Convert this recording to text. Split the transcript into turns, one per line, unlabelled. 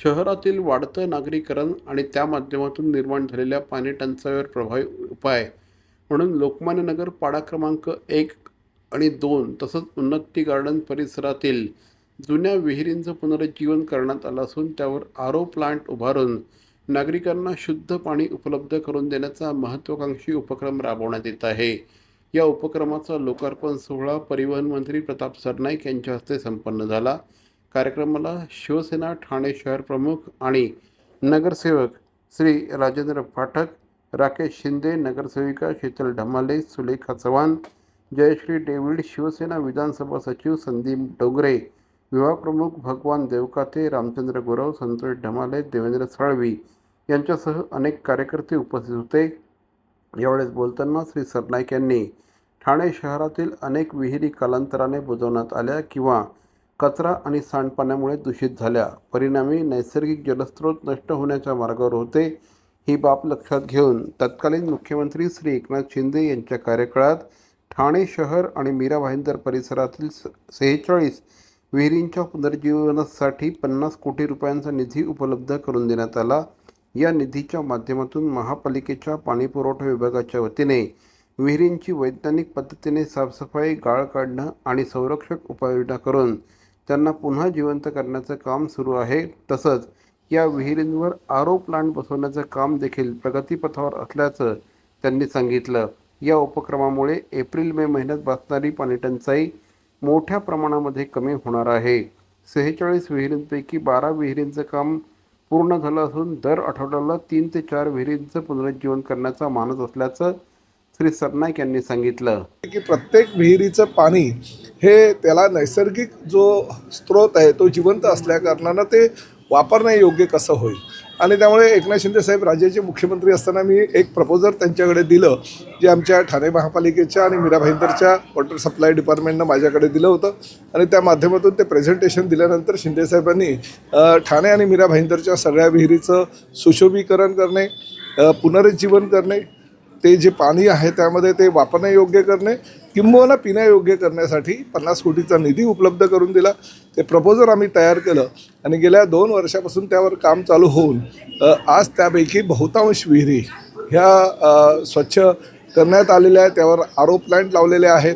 शहरातील वाढतं नागरीकरण आणि त्या माध्यमातून निर्माण झालेल्या पाणी टंचाईवर प्रभावी उपाय म्हणून लोकमान्य नगर पाडा क्रमांक 1 आणि 2 तसंच उन्नती गार्डन परिसरातील जुन्या विहिरींचं पुनरुज्जीवन करण्यात आलं असून त्यावर आरो प्लांट उभारून नागरिकांना शुद्ध पाणी उपलब्ध करून देण्याचा महत्त्वाकांक्षी उपक्रम राबवण्यात येत आहे. या उपक्रमाचा लोकार्पण सोहळा परिवहन मंत्री प्रताप सरनाईक यांच्या हस्ते संपन्न झाला. कार्यक्रमाला शिवसेना ठाणे शहर प्रमुख आणि नगरसेवक श्री राजेंद्र पाठक, राकेश शिंदे, नगरसेविका शीतल ढमाले, सुलेखा चव्हाण, जयश्री डेव्हिड, शिवसेना विधानसभा सचिव संदीप डोंगरे, विभाग प्रमुख भगवान देवकाते, रामचंद्र गुरव, संतोष ढमाले, देवेंद्र साळवी यांच्यासह अनेक कार्यकर्ते उपस्थित होते. यावेळेस बोलताना श्री सरनाईक यांनी ठाणे शहरातील अनेक विहिरी कालांतराने बुजवण्यात आल्या किंवा कचरा आणि सांडपाण्यामुळे दूषित झाल्या, परिणामी नैसर्गिक जलस्रोत नष्ट होण्याच्या मार्गावर होते. ही बाब लक्षात घेऊन तत्कालीन मुख्यमंत्री श्री एकनाथ शिंदे यांच्या कार्यकाळात ठाणे शहर आणि मीरा भाईंदर परिसरातील 46 विहिरींच्या पुनर्जीवनासाठी 50 कोटी रुपयांचा निधी उपलब्ध करून देण्यात आला. या निधीच्या माध्यमातून महापालिकेच्या पाणीपुरवठा विभागाच्या वतीने विहिरींची वैज्ञानिक पद्धतीने साफसफाई, गाळ काढणं आणि संरक्षक उपाययोजना करून त्यांना पुन्हा जिवंत करण्याचं काम सुरू आहे. तसंच या विहिरींवर आरो प्लांट बसवण्याचं काम देखील प्रगतीपथावर असल्याचं त्यांनी सांगितलं. या उपक्रमामुळे एप्रिल-मे महिन्यात भासणारी पाणीटंचाई मोठ्या प्रमाणामध्ये कमी होणार आहे. 46 विहिरींपैकी 12 विहिरींचं काम पूर्ण झालं असून दर आठवड्याला 3 ते 4 विहिरींचं पुनरुज्जीवन करण्याचा मानस असल्याचं श्री सरनाईक यांनी सांगितलं.
की प्रत्येक विहिरीचं पाणी हे त्याला नैसर्गिक जो स्रोत आहे तो जिवंत असल्या कारणानं ते वापरणं योग्य कसं होईल आणि त्यामुळे एकनाथ शिंदे साहेब राज्याचे मुख्यमंत्री असताना मी एक प्रपोजल त्यांच्याकडे दिलं, जे आमच्या ठाणे महापालिकेच्या आणि मीरा भाईंदरच्या वॉटर सप्लाय डिपार्टमेंटनं माझ्याकडे दिलं होतं आणि त्या माध्यमातून ते प्रेझेंटेशन दिल्यानंतर शिंदे साहेबांनी ठाणे आणि मीरा भाईंदरच्या सगळ्या विहिरीचं सुशोभीकरण करणे, पुनरुज्जीवन करणे, ते जे पाणी आहे त्यामध्ये ते वापरण्यायोग्य करणे किंबहुना पिण्यायोग्य करण्यासाठी 50 कोटीचा निधी उपलब्ध करून दिला. ते प्रपोजल आम्ही तयार केलं आणि गेल्या 2 वर्षापासून त्यावर काम चालू होऊन आज त्यापैकी बहुतांश विहिरी ह्या स्वच्छ करण्यात आलेल्या आहेत. त्यावर आरो प्लांट लावलेले आहेत.